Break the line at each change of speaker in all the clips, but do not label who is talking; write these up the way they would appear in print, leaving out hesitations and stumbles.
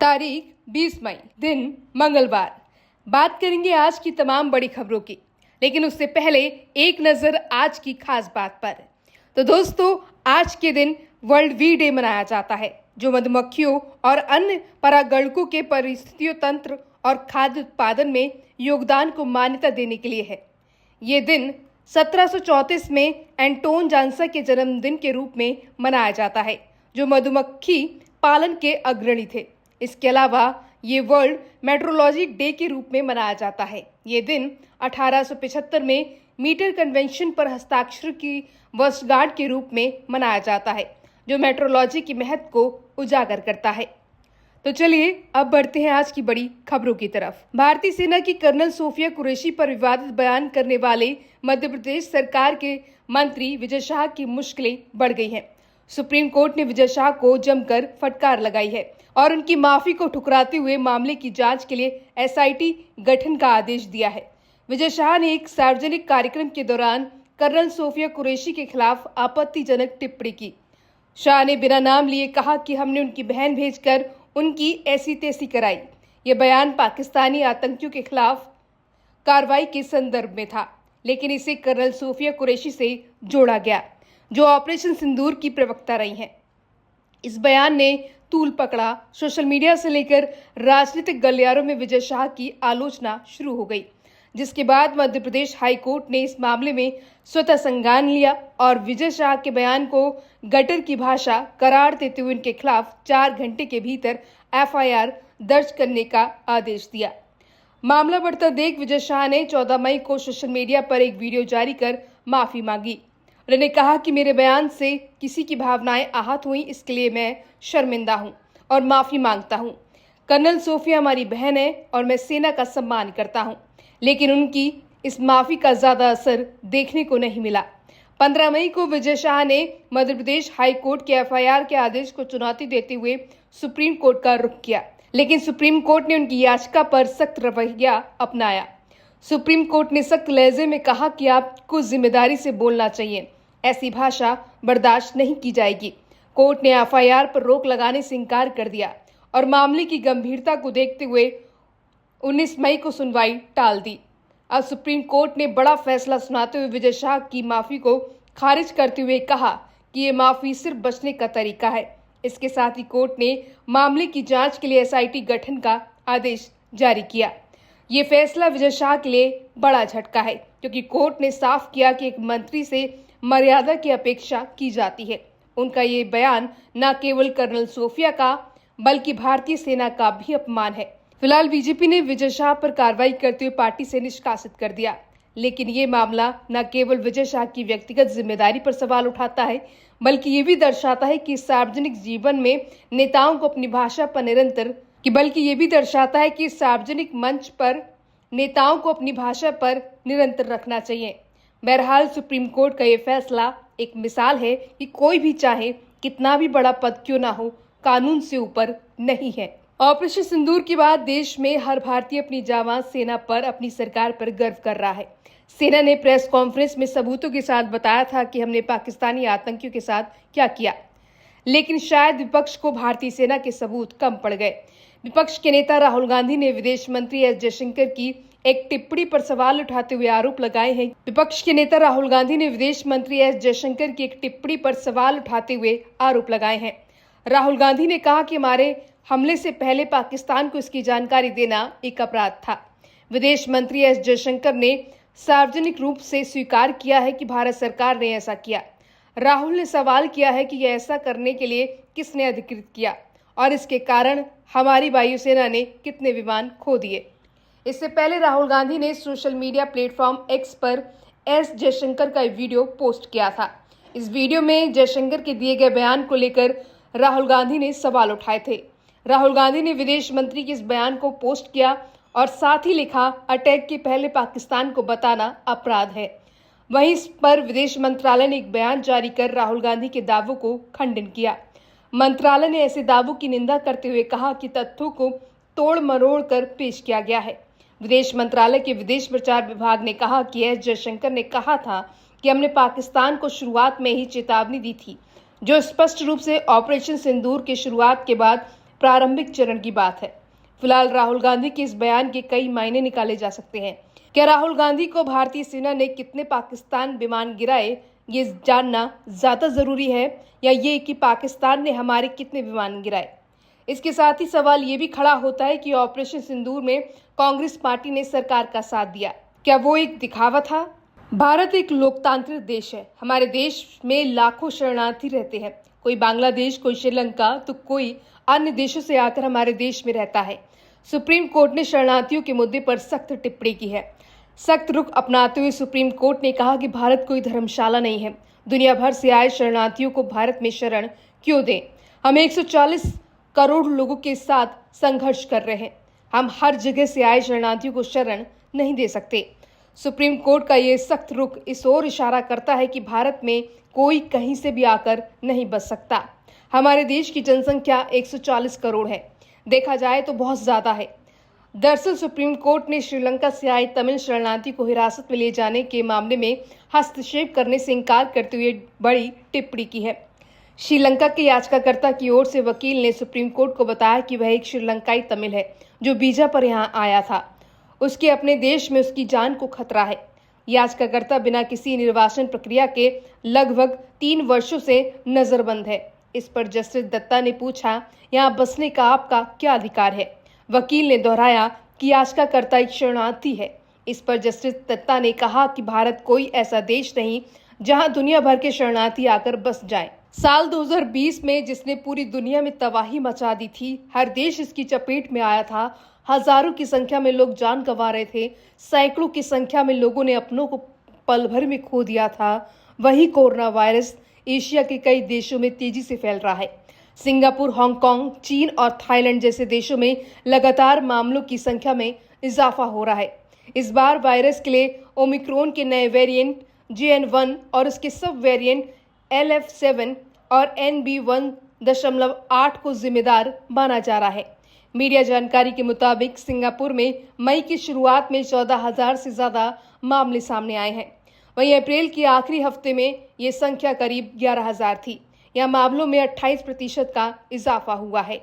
तारीख 20 मई, दिन मंगलवार। बात करेंगे आज की तमाम बड़ी खबरों की, लेकिन उससे पहले एक नजर आज की खास बात पर। तो दोस्तों, आज के दिन वर्ल्ड वी डे मनाया जाता है, जो मधुमक्खियों और अन्य परागणकों के परिस्थितियों तंत्र और खाद्य उत्पादन में योगदान को मान्यता देने के लिए है। ये दिन 1734 में एंटोन जानसा के जन्मदिन के रूप में मनाया जाता है, जो मधुमक्खी पालन के अग्रणी थे। इसके अलावा ये वर्ल्ड मेट्रोलॉजी डे के रूप में मनाया जाता है। ये दिन 1875 में मीटर कन्वेंशन पर हस्ताक्षर की वर्षगांठ के रूप में मनाया जाता है, जो मेट्रोलॉजी की महत्व को उजागर करता है। तो चलिए अब बढ़ते हैं आज की बड़ी खबरों की तरफ। भारतीय सेना की कर्नल सोफिया कुरैशी पर विवादित बयान करने वाले मध्य प्रदेश सरकार के मंत्री विजय शाह की मुश्किलें बढ़ गई हैं। सुप्रीम कोर्ट ने विजय शाह को जमकर फटकार लगाई है और उनकी माफी को ठुकराते हुए मामले की जांच के लिए एसआईटी गठन का आदेश दिया है। विजय शाह ने एक सार्वजनिक कार्यक्रम के दौरान कर्नल सोफिया कुरैशी के खिलाफ आपत्तिजनक टिप्पणी की। शाह ने बिना नाम लिए कहा कि हमने उनकी बहन भेजकर उनकी ऐसी तैसी कराई। ये बयान पाकिस्तानी आतंकियों के खिलाफ कार्रवाई के संदर्भ में था, लेकिन इसे कर्नल सोफिया कुरैशी से जोड़ा गया, जो ऑपरेशन सिंदूर की प्रवक्ता रही हैं। इस बयान ने तूल पकड़ा। सोशल मीडिया से लेकर राजनीतिक गलियारों में विजय शाह की आलोचना शुरू हो गई, जिसके बाद मध्य प्रदेश हाई कोर्ट ने इस मामले में स्वतः संज्ञान लिया और विजय शाह के बयान को गटर की भाषा करार देते हुए उनके खिलाफ 4 घंटे के भीतर एफआईआर दर्ज करने का आदेश दिया। मामला बढ़ता देख विजय शाह ने 14 मई को सोशल मीडिया पर एक वीडियो जारी कर माफी मांगी। उन्होंने कहा कि मेरे बयान से किसी की भावनाएं आहत हुई, इसके लिए मैं शर्मिंदा हूं और माफी मांगता हूं। कर्नल सोफिया हमारी बहन है और मैं सेना का सम्मान करता हूं, लेकिन उनकी इस माफी का ज्यादा असर देखने को नहीं मिला। 15 मई को विजय शाह ने मध्य प्रदेश हाई कोर्ट के एफआईआर के आदेश को चुनौती देते हुए सुप्रीम कोर्ट का रुख किया, लेकिन सुप्रीम कोर्ट ने उनकी याचिका पर सख्त रवैया अपनाया। सुप्रीम कोर्ट ने सख्त लहजे में कहा कि आपको जिम्मेदारी से बोलना चाहिए, ऐसी भाषा बर्दाश्त नहीं की जाएगी। कोर्ट ने एफआईआर पर रोक लगाने से इनकार कर दिया और मामले की गंभीरता को देखते हुए 19 मई को सुनवाई टाल दी। अब सुप्रीम कोर्ट ने बड़ा फैसला सुनाते हुए विजय शाह की माफी को खारिज करते हुए कहा कि ये माफी सिर्फ बचने का तरीका है। इसके साथ ही कोर्ट ने मामले की जांच के लिए एसआईटी गठन का आदेश जारी किया। ये फैसला विजय शाह के लिए बड़ा झटका है, क्योंकि कोर्ट ने साफ किया कि एक मंत्री से मर्यादा की अपेक्षा की जाती है। उनका ये बयान न केवल कर्नल सोफिया का बल्कि भारतीय सेना का भी अपमान है। फिलहाल बीजेपी ने विजय शाह पर कार्रवाई करते हुए पार्टी से निष्कासित कर दिया, लेकिन ये मामला न केवल विजय शाह की व्यक्तिगत जिम्मेदारी पर सवाल उठाता है, बल्कि ये भी दर्शाता है कि सार्वजनिक जीवन में नेताओं को अपनी भाषा पर निरंतर रखना चाहिए। बहरहाल सुप्रीम कोर्ट का ये फैसला एक मिसाल है कि कोई भी चाहे कितना भी बड़ा पद क्यों ना हो, कानून से ऊपर नहीं है। ऑपरेशन सिंदूर के बाद देश में हर भारतीय अपनी जाबाज सेना पर, अपनी सरकार पर गर्व कर रहा है। सेना ने प्रेस कॉन्फ्रेंस में सबूतों के साथ बताया था कि हमने पाकिस्तानी आतंकियों के साथ क्या किया, लेकिन शायद विपक्ष को भारतीय सेना के सबूत कम पड़ गए। विपक्ष के नेता राहुल गांधी ने विदेश मंत्री एस जयशंकर की एक टिप्पणी पर सवाल उठाते हुए आरोप लगाए हैं। विपक्ष के नेता राहुल गांधी ने विदेश मंत्री एस जयशंकर की एक टिप्पणी पर सवाल उठाते हुए आरोप लगाए हैं। राहुल गांधी ने कहा कि हमारे हमले से पहले पाकिस्तान को इसकी जानकारी देना एक अपराध था। विदेश मंत्री एस जयशंकर ने सार्वजनिक रूप से स्वीकार किया है कि भारत सरकार ने ऐसा किया। राहुल ने सवाल किया है कि यह ऐसा करने के लिए किसने अधिकृत किया और इसके कारण हमारी वायुसेना ने कितने विमान खो दिए। इससे पहले राहुल गांधी ने सोशल मीडिया प्लेटफॉर्म एक्स पर एस जयशंकर का वीडियो पोस्ट किया था। इस वीडियो में जयशंकर के दिए गए बयान को लेकर राहुल गांधी ने सवाल उठाए थे। राहुल गांधी ने विदेश मंत्री के इस बयान को पोस्ट किया और साथ ही लिखा, अटैक के पहले पाकिस्तान को बताना अपराध है। वहीं इस पर विदेश मंत्रालय ने एक बयान जारी कर राहुल गांधी के दावों को खंडन किया। मंत्रालय ने ऐसे दावों की निंदा करते हुए कहा कि तथ्यों को तोड़ मरोड़ कर पेश किया गया है। विदेश मंत्रालय के विदेश प्रचार विभाग ने कहा कि एस जयशंकर ने कहा था कि हमने पाकिस्तान को शुरुआत में ही चेतावनी दी थी, जो स्पष्ट रूप से ऑपरेशन सिंदूर के शुरुआत के बाद प्रारंभिक चरण की बात है। फिलहाल राहुल गांधी के इस बयान के कई मायने निकाले जा सकते हैं। क्या राहुल गांधी को भारतीय सेना ने कितने पाकिस्तान विमान गिराए ये जानना ज्यादा जरूरी है, या ये कि पाकिस्तान ने हमारे कितने विमान गिराए? इसके साथ ही सवाल ये भी खड़ा होता है कि ऑपरेशन सिंदूर में कांग्रेस पार्टी ने सरकार का साथ दिया, क्या वो एक दिखावा था? भारत एक लोकतांत्रिक देश है। हमारे देश में लाखों शरणार्थी रहते हैं, कोई बांग्लादेश, कोई श्रीलंका, तो कोई अन्य देशों से आकर हमारे देश में रहता है। सुप्रीम कोर्ट ने शरणार्थियों के मुद्दे पर सख्त टिप्पणी की है। सख्त रुख अपनाते हुए सुप्रीम कोर्ट ने कहा कि भारत कोई धर्मशाला नहीं है। दुनिया भर से आए शरणार्थियों को भारत में शरण क्यों दें? हम 140 करोड़ लोगों के साथ संघर्ष कर रहे हैं। हम हर जगह से आए शरणार्थियों को शरण नहीं दे सकते। सुप्रीम कोर्ट का ये सख्त रुख इस ओर इशारा करता है कि भारत में कोई कहीं से भी आकर नहीं बस सकता। हमारे देश की जनसंख्या 140 करोड़ है। देखा जाए तो बहुत ज्यादा है। दरअसल सुप्रीम कोर्ट ने श्रीलंका से आए तमिल शरणार्थी को हिरासत में ले जाने के मामले में हस्तक्षेप करने से इनकार करते हुए बड़ी टिप्पणी की है। श्रीलंका के याचिकाकर्ता की ओर से वकील ने सुप्रीम कोर्ट को बताया कि वह एक श्रीलंकाई तमिल है जो वीजा पर यहाँ आया था। उसके अपने देश में उसकी जान को खतरा है। याचिकाकर्ता बिना किसी निर्वासन प्रक्रिया के लगभग 3 वर्षों से नजरबंद है। इस पर जस्टिस दत्ता ने पूछा, यहाँ बसने का आपका क्या अधिकार है? वकील ने दोहराया कि याचिकाकर्ता एक शरणार्थी है। इस पर जस्टिस दत्ता ने कहा कि भारत कोई ऐसा देश नहीं जहां दुनिया भर के शरणार्थी आकर बस जाएं। साल 2020 में जिसने पूरी दुनिया में तबाही मचा दी थी, हर देश इसकी चपेट में आया था। हजारों की संख्या में लोग जान गंवा रहे थे। सैकड़ों की संख्या में लोगों ने अपनों को पल भर में खो दिया था। वही कोरोना वायरस एशिया के कई देशों में तेजी से फैल रहा है। सिंगापुर, हांगकांग, चीन और थाईलैंड जैसे देशों में लगातार मामलों की संख्या में इजाफा हो रहा है। इस बार वायरस के लिए ओमिक्रॉन के नए वेरिएंट JN.1 और उसके सब वेरिएंट LF7 और NB1.8 को जिम्मेदार माना जा रहा है। मीडिया जानकारी के मुताबिक सिंगापुर में मई की शुरुआत में 14,000 से ज्यादा मामले सामने आए हैं। वहीं अप्रैल के आखिरी हफ्ते में ये संख्या करीब 11,000 थी। यह मामलों में 28% का इजाफा हुआ है।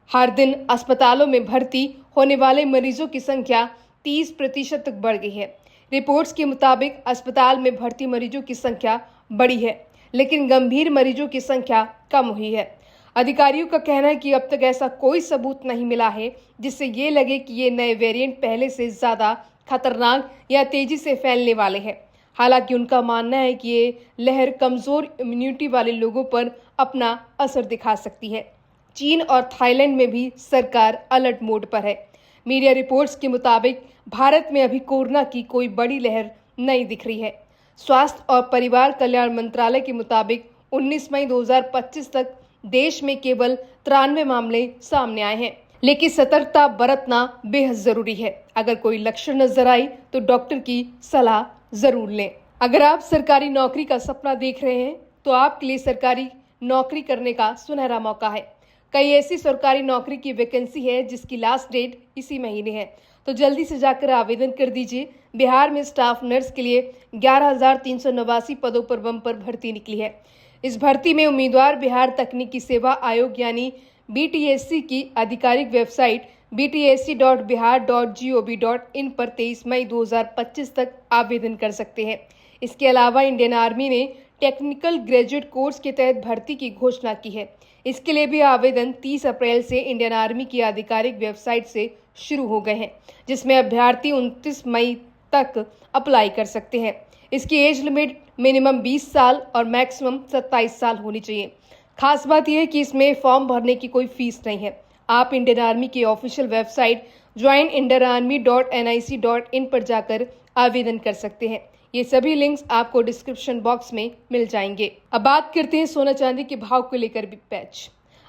हर दिन अस्पतालों में भर्ती होने वाले मरीजों की संख्या 30% तक बढ़ गई है। रिपोर्ट्स के मुताबिक अस्पताल में भर्ती मरीजों की संख्या बढ़ी है, लेकिन गंभीर मरीजों की संख्या कम हुई है। अधिकारियों का कहना है कि अब तक ऐसा कोई सबूत नहीं मिला है जिससे ये लगे कि ये नए वेरिएंट पहले से ज्यादा खतरनाक या तेजी से फैलने वाले हैं। हालांकि उनका मानना है कि ये लहर कमजोर इम्यूनिटी वाले लोगों पर अपना असर दिखा सकती है। चीन और थाईलैंड में भी सरकार अलर्ट मोड पर है। मीडिया रिपोर्ट्स के मुताबिक भारत में अभी कोरोना की कोई बड़ी लहर नहीं दिख रही है। स्वास्थ्य और परिवार कल्याण मंत्रालय के मुताबिक 19 मई 2025 तक देश में केवल 93 मामले सामने आए हैं, लेकिन सतर्कता बरतना बेहद जरूरी है। अगर कोई लक्षण नजर आई तो डॉक्टर की सलाह जरूर लें। अगर आप सरकारी नौकरी का सपना देख रहे हैं तो आपके लिए सरकारी नौकरी करने का सुनहरा मौका है। कई ऐसी सरकारी नौकरी की वैकेंसी है जिसकी लास्ट डेट इसी महीने है, तो जल्दी से जाकर आवेदन कर दीजिए। बिहार में स्टाफ नर्स के लिए 11,389 पदों पर बम्पर भर्ती निकली है। इस भर्ती में उम्मीदवार बिहार तकनीकी सेवा आयोग यानी BTSC की आधिकारिक वेबसाइट btsc.bihar.gov.in पर 23 मई 2025 तक आवेदन कर सकते हैं। इसके अलावा इंडियन आर्मी ने टेक्निकल ग्रेजुएट कोर्स के तहत भर्ती की घोषणा की है। इसके लिए भी आवेदन 30 अप्रैल से इंडियन आर्मी की आधिकारिक वेबसाइट से शुरू हो गए हैं, जिसमें अभ्यर्थी 29 मई तक अप्लाई कर सकते हैं। इसकी एज लिमिट मिनिमम 20 साल और मैक्सिमम 27 साल होनी चाहिए। खास बात यह है कि इसमें फॉर्म भरने की कोई फीस नहीं है। आप इंडियन आर्मी की ऑफिशियल वेबसाइट joinindianarmy.nic.in पर जाकर आवेदन कर सकते हैं। ये सभी लिंक्स आपको डिस्क्रिप्शन बॉक्स में मिल जाएंगे। अब बात करते हैं सोना चांदी के भाव को लेकर भी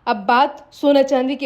अब बात सोना चांदी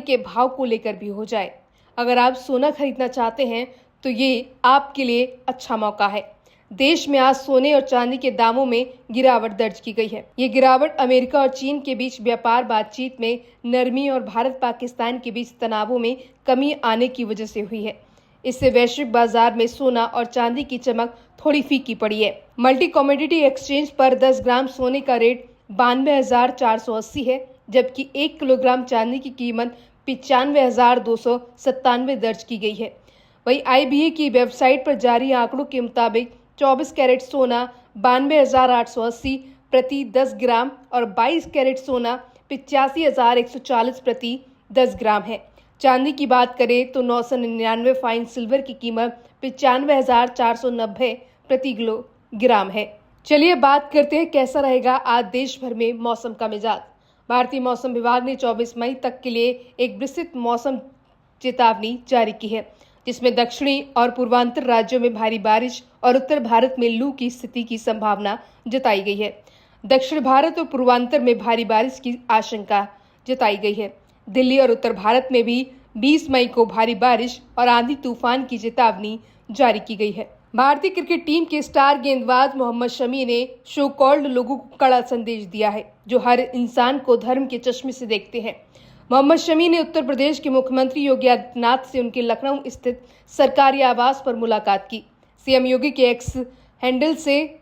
के भाव को लेकर भी हो जाए। अगर आप सोना खरीदना चाहते हैं तो ये आपके लिए अच्छा मौका है। देश में आज सोने और चांदी के दामों में गिरावट दर्ज की गई है। ये गिरावट अमेरिका और चीन के बीच व्यापार बातचीत में नरमी और भारत पाकिस्तान के बीच तनावों में कमी आने की वजह से हुई है। इससे वैश्विक बाजार में सोना और चांदी की चमक थोड़ी फीकी पड़ी है। मल्टी कमोडिटी एक्सचेंज पर 10 ग्राम सोने का रेट 92,480 है, जबकि 1 किलोग्राम चांदी की कीमत 95,297 दर्ज की गई है। वहीं IBA की वेबसाइट पर जारी आंकड़ों के मुताबिक 24 कैरेट सोना 92,880 प्रति 10 ग्राम और 22 कैरेट सोना 85,140 प्रति 10 ग्राम है। चांदी की बात करें तो 999 फाइन सिल्वर की कीमत 95,490 प्रति किलोग्राम है। चलिए बात करते हैं कैसा रहेगा आज देश भर में मौसम का मिजाज। भारतीय मौसम विभाग ने 24 मई तक के लिए एक विस्तृत मौसम चेतावनी जारी की है, जिसमें दक्षिणी और पूर्वांचल राज्यों में भारी बारिश और उत्तर भारत में लू की स्थिति की संभावना जताई गई है। दक्षिण भारत और पूर्वांचल में भारी बारिश की आशंका जताई गई है। दिल्ली और उत्तर भारत में भी 20 मई को भारी बारिश और आंधी तूफान की चेतावनी जारी की गई है। भारतीय क्रिकेट टीम के स्टार गेंदबाज मोहम्मद शमी ने सो कॉल्ड लोगों को कड़ा संदेश दिया है, जो हर इंसान को धर्म के चश्मे से देखते हैं। मोहम्मद शमी ने उत्तर प्रदेश के मुख्यमंत्री योगी आदित्यनाथ से उनके लखनऊ स्थित सरकारी आवास पर मुलाकात की। सीएम योगी के एक्स हैंडल से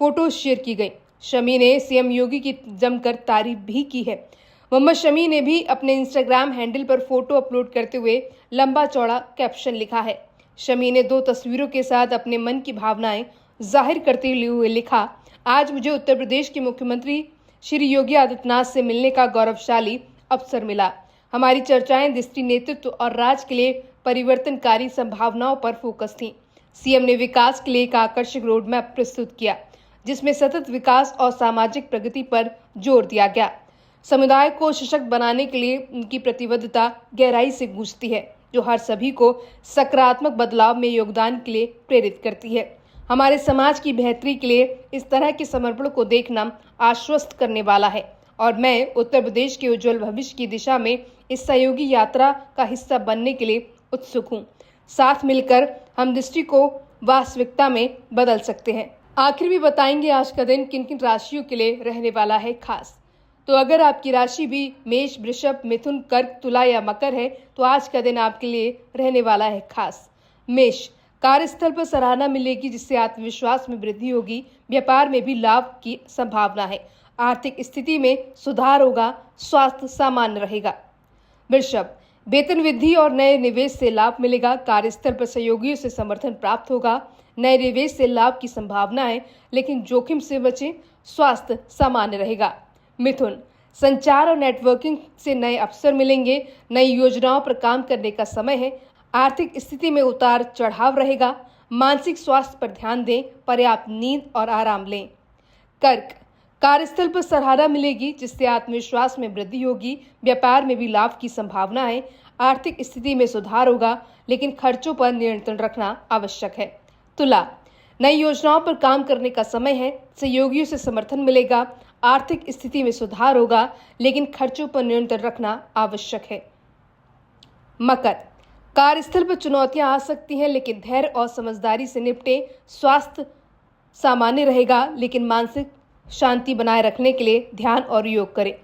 फोटो शेयर की गई। शमी ने सीएम योगी की जमकर तारीफ भी की है। मोहम्मद शमी ने भी अपने इंस्टाग्राम हैंडल पर फोटो अपलोड करते हुए लंबा चौड़ा कैप्शन लिखा है। शमी ने 2 तस्वीरों के साथ अपने मन की भावनाएं जाहिर करते हुए लिखा, आज मुझे उत्तर प्रदेश के मुख्यमंत्री श्री योगी आदित्यनाथ से मिलने का गौरवशाली अवसर मिला। हमारी चर्चाएं दृष्टि नेतृत्व और राज्य के लिए परिवर्तनकारी संभावनाओं पर फोकस थीं। सीएम ने विकास के लिए एक आकर्षक रोड मैप प्रस्तुत किया, जिसमें सतत विकास और सामाजिक प्रगति पर जोर दिया गया। समुदाय को सशक्त बनाने के लिए उनकी प्रतिबद्धता गहराई से गूंजती है, जो हर सभी को सकारात्मक बदलाव में योगदान के लिए प्रेरित करती है। हमारे समाज की बेहतरी के लिए इस तरह के समर्पण को देखना आश्वस्त करने वाला है और मैं उत्तर प्रदेश के उज्जवल भविष्य की दिशा में इस सहयोगी यात्रा का हिस्सा बनने के लिए उत्सुक हूँ। साथ मिलकर हम दृष्टि को वास्तविकता में बदल सकते हैं। आखिर भी बताएंगे आज का दिन किन किन राशियों के लिए रहने वाला है खास। तो अगर आपकी राशि भी मेष, वृषभ, मिथुन, कर्क, तुला या मकर है तो आज का दिन आपके लिए रहने वाला है खास। मेष, कार्यस्थल पर सराहना मिलेगी, जिससे आत्मविश्वास में वृद्धि होगी। व्यापार में भी लाभ की संभावना है। आर्थिक स्थिति में सुधार होगा। स्वास्थ्य सामान्य रहेगा। वृषभ, वेतन वृद्धि और नए निवेश से लाभ मिलेगा। कार्यस्थल पर सहयोगियों से समर्थन प्राप्त होगा। नए निवेश से लाभ की संभावना है, लेकिन जोखिम से बचें। स्वास्थ्य सामान्य रहेगा। मिथुन, संचार और नेटवर्किंग से नए अवसर मिलेंगे। नई योजनाओं पर काम करने का समय है। आर्थिक स्थिति में उतार चढ़ाव रहेगा। मानसिक स्वास्थ्य पर ध्यान दें। पर्याप्त नींद और आराम लें। कर्क, कार्यस्थल पर सराहना मिलेगी, जिससे आत्मविश्वास में वृद्धि होगी। व्यापार में भी लाभ की संभावना है। आर्थिक स्थिति में सुधार होगा, लेकिन खर्चों पर नियंत्रण रखना आवश्यक है। तुला, नई योजनाओं पर काम करने का समय है। सहयोगियों से समर्थन मिलेगा। आर्थिक स्थिति में सुधार होगा, लेकिन खर्चों पर नियंत्रण रखना आवश्यक है। मकर, कार्यस्थल पर चुनौतियां आ सकती हैं, लेकिन धैर्य और समझदारी से निपटें। स्वास्थ्य सामान्य रहेगा, लेकिन मानसिक शांति बनाए रखने के लिए ध्यान और योग करें।